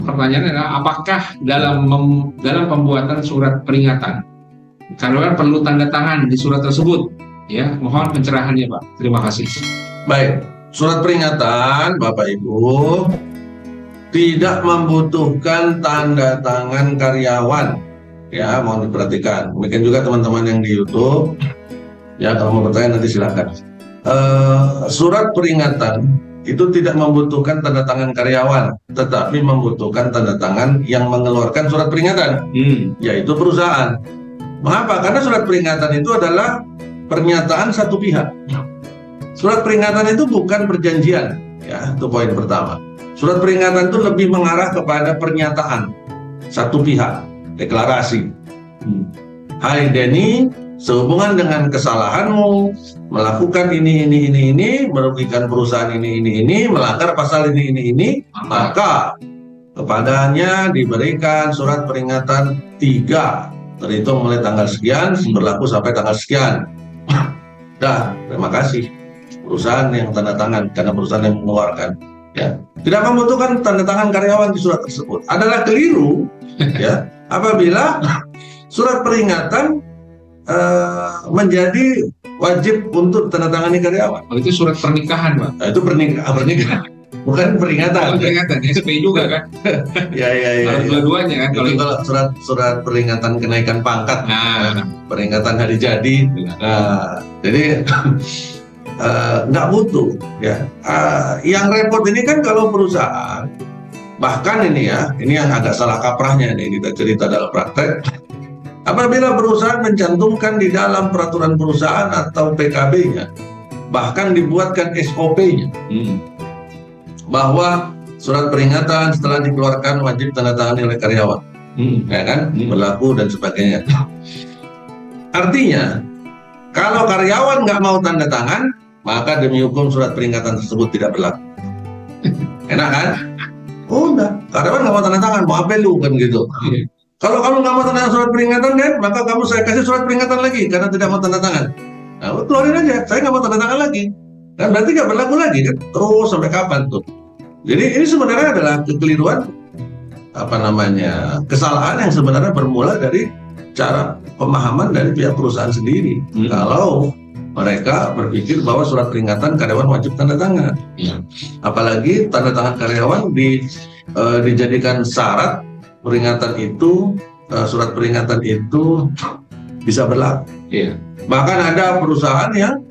Pertanyaannya adalah apakah dalam pembuatan surat peringatan karyawan perlu tanda tangan di surat tersebut? Ya, mohon pencerahannya, Pak. Terima kasih. Baik, surat peringatan Bapak Ibu tidak membutuhkan tanda tangan karyawan. Ya, mohon diperhatikan. Mungkin juga teman-teman yang di YouTube, ya kalau mau bertanya nanti silakan. Surat peringatan itu tidak membutuhkan tanda tangan karyawan, tetapi membutuhkan tanda tangan yang mengeluarkan surat peringatan, yaitu perusahaan. Mengapa? Karena surat peringatan itu adalah pernyataan satu pihak. Surat peringatan itu bukan perjanjian, ya, itu poin pertama. Surat peringatan itu lebih mengarah kepada pernyataan satu pihak, deklarasi. Hai Denny, sehubungan dengan kesalahanmu melakukan ini, merugikan perusahaan ini, melanggar pasal ini, maka kepadanya diberikan surat peringatan 3 terhitung mulai tanggal sekian, berlaku sampai tanggal sekian. Dah, terima kasih perusahaan yang tanda tangan, karena perusahaan yang mengeluarkan. Ya, tidak membutuhkan tanda tangan karyawan di surat tersebut. Adalah keliru, ya, apabila surat peringatan menjadi wajib untuk tanda tangani karyawan. Oh, itu surat pernikahan, Pak. Nah, itu pernikahan. Bukan peringatan. Peringatan, SP juga kan? Ya. Dua-duanya kan? Kalau surat peringatan kenaikan pangkat, peringatan hari jadi. Nah, jadi nggak butuh. Ya, yang repot ini kan kalau perusahaan, bahkan ini yang agak salah kaprahnya nih kita cerita dalam praktek. Apabila perusahaan mencantumkan di dalam peraturan perusahaan atau PKB-nya, bahkan dibuatkan SOP-nya. Bahwa surat peringatan setelah dikeluarkan wajib tanda tangani oleh karyawan, ya kan, berlaku dan sebagainya. Artinya, kalau karyawan nggak mau tanda tangan, maka demi hukum surat peringatan tersebut tidak berlaku. Enak kan? Udah, karyawan nggak mau tanda tangan, mau apa lu kan gitu. Kalau kamu nggak mau tanda tangan surat peringatan kan, maka kamu saya kasih surat peringatan lagi karena tidak mau tanda tangan. Nah, keluarin aja, saya nggak mau tanda tangan lagi. Kan berarti nggak berlaku lagi kan? Terus sampai kapan tuh? Jadi ini sebenarnya adalah kekeliruan, kesalahan yang sebenarnya bermula dari cara pemahaman dari pihak perusahaan sendiri. Kalau mereka berpikir bahwa surat peringatan karyawan wajib tanda tangan, apalagi tanda tangan karyawan dijadikan syarat peringatan itu, surat peringatan itu bisa berlaku. Bahkan ada perusahaan yang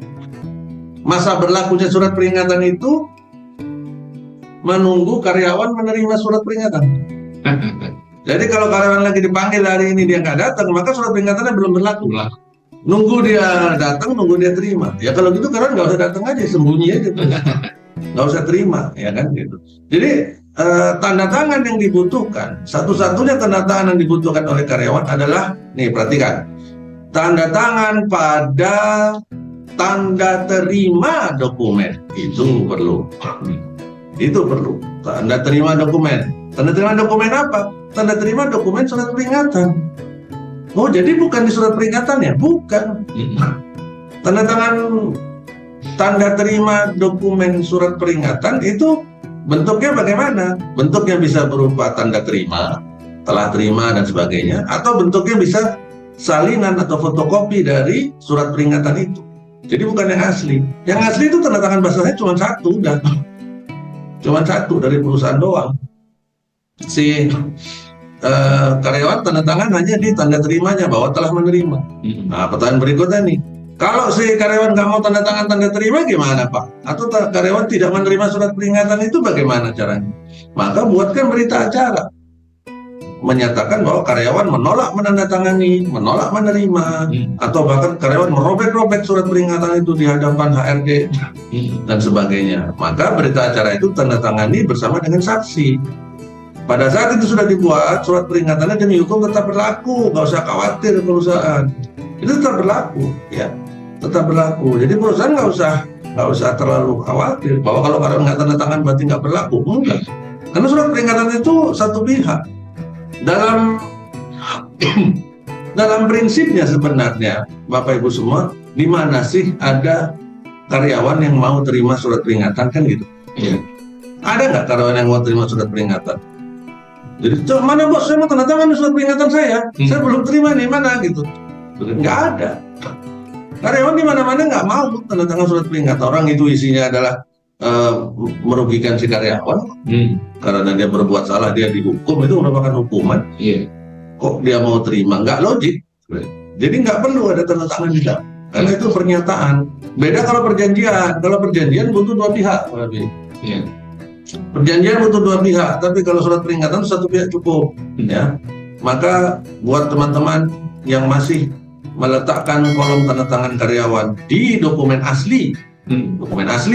masa berlakunya surat peringatan itu menunggu karyawan menerima surat peringatan. Jadi kalau karyawan lagi dipanggil hari ini dia nggak datang, maka surat peringatannya belum berlaku. Nunggu dia datang, nunggu dia terima. Ya kalau gitu karyawan nggak usah datang aja, sembunyi aja, nggak usah terima, ya kan gitu. Jadi tanda tangan yang dibutuhkan, satu-satunya tanda tangan yang dibutuhkan oleh karyawan adalah, nih perhatikan, tanda tangan pada tanda terima dokumen itu perlu. Itu perlu. Tanda terima dokumen. Tanda terima dokumen apa? Tanda terima dokumen surat peringatan. Oh, jadi bukan di surat peringatan ya? Bukan. Tanda tangan tanda terima dokumen surat peringatan itu bentuknya bagaimana? Bentuknya bisa berupa tanda terima, telah terima dan sebagainya, atau bentuknya bisa salinan atau fotokopi dari surat peringatan itu. Jadi bukan yang asli. Yang asli itu tanda tangan basahnya cuma satu, udah. Cuma satu dari perusahaan doang. Si karyawan tanda tangan hanya di tanda terimanya bahwa telah menerima. Nah, pertanyaan berikutnya nih, kalau si karyawan nggak mau tanda tangan tanda terima gimana Pak? Atau karyawan tidak menerima surat peringatan itu bagaimana caranya? Maka buatkan berita acara menyatakan bahwa karyawan menolak menandatangani, menolak menerima, atau bahkan karyawan merobek-robek surat peringatan itu di hadapan HRD dan sebagainya. Maka berita acara itu tanda tangani bersama dengan saksi. Pada saat itu sudah dibuat, surat peringatannya demi hukum tetap berlaku, nggak usah khawatir perusahaan. Itu tetap berlaku, ya, tetap berlaku. Jadi perusahaan nggak usah terlalu khawatir bahwa kalau karyawan nggak tanda tangan berarti nggak berlaku. Enggak, karena surat peringatan itu satu pihak. Dalam prinsipnya sebenarnya Bapak Ibu semua, di mana sih ada karyawan yang mau terima surat peringatan kan gitu? Ada nggak karyawan yang mau terima surat peringatan? Jadi, mana bos, saya mau tanda tangan surat peringatan saya belum terima nih, mana gitu. Nggak ada. Karyawan di mana-mana nggak mau tanda tangan surat peringatan. Orang itu isinya adalah merugikan si karyawan, karena dia berbuat salah, dia dihukum, itu merupakan hukuman. Kok dia mau terima? Nggak logik. Jadi nggak perlu ada tanda tangan di dalam, karena itu pernyataan. Beda kalau perjanjian. Kalau perjanjian butuh dua pihak. Perjanjian butuh dua pihak, tapi kalau surat peringatan satu pihak cukup. Ya, maka buat teman-teman yang masih meletakkan kolom tanda tangan karyawan di dokumen asli,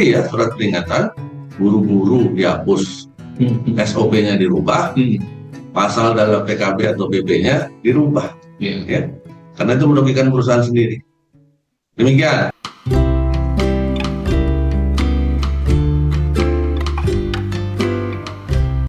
ya, surat peringatan, buru-buru dihapus, SOP-nya dirubah, pasal dalam PKB atau PP-nya dirubah, ya, karena itu merugikan perusahaan sendiri. Demikian.